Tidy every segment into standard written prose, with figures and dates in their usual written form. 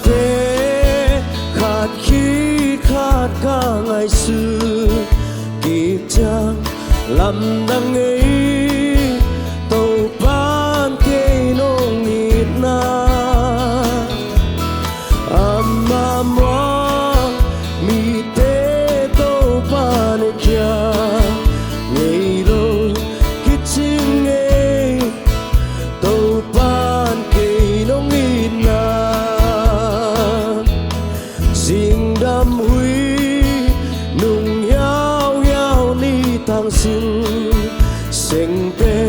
thế khát khi khát cả ngày xưa kịp chăng làm đắng ấy tàu ban cây nông nghịt na amma mua mi te tàu ban kia ngày đâu kít chim ngày tàu ban cây nông nghịt na riêng đam huy nung yao yao ni thang xin sinh tê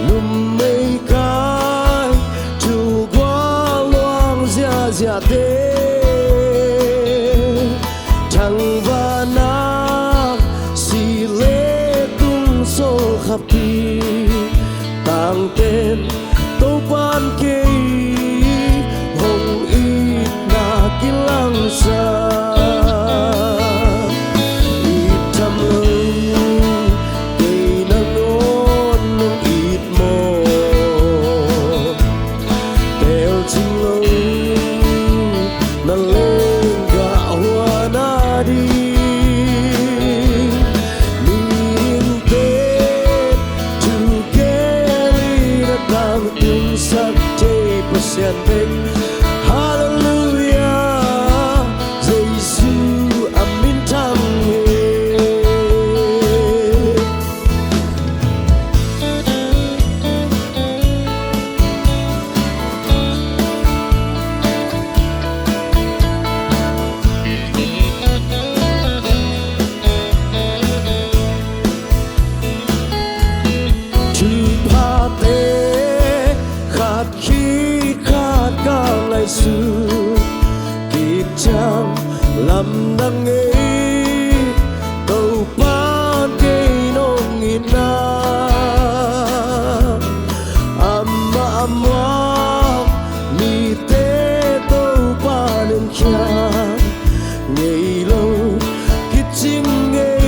lùm mây cái chu qua loang zia zia tê thằng va na si lê tung so khắp đi tang tên tô ban kê hồng ít na kilang sa Hallelujah, Giêsu amin thang xưa kịp chăng làm đắng ấy tàu ban cây nông nghìn na amma amma mi te tàu ban lên kia ngày lâu kít chim ngày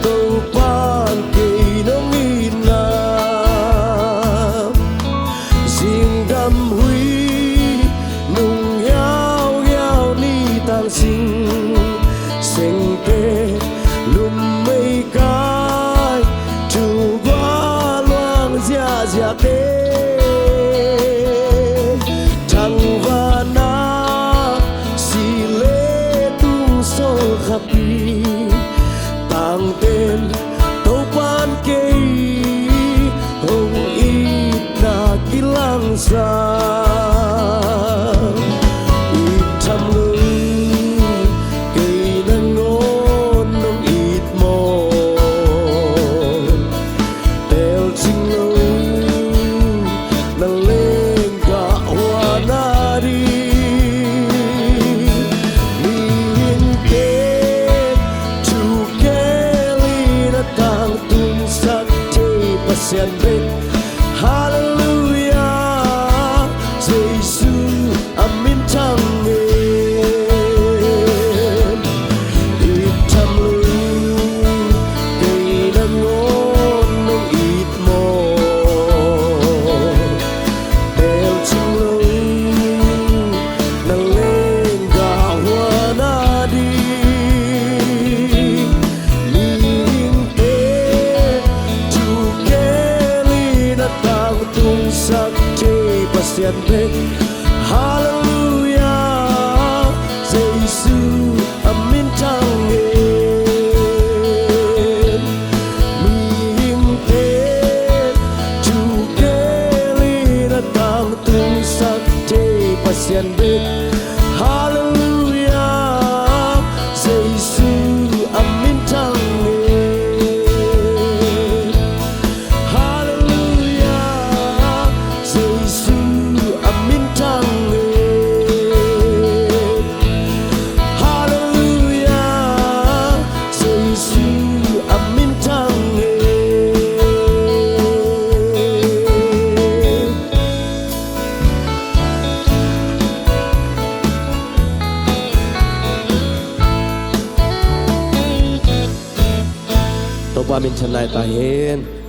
tàu ban cây nông nghìn na riêng đam huy sinh sinh tê lùm mây cái chu qua loang zia zia tê thằng va na si lê tung so khắp đi tang tên tàu ban kê hồng ít na kilang sa Hallelujah, Giêsu amin thang ít tham lưu cây đang ngon nông ít mồ đeo chim lâu nâng lên gà hoa na đi linh tê chu kê tang tung sak te pasian pe Hallelujah, Giêsu amin thang ming te chu ke li na tang tung sak te pasian pe Hallelujah, Giêsu amin thang Upah min chanai tahin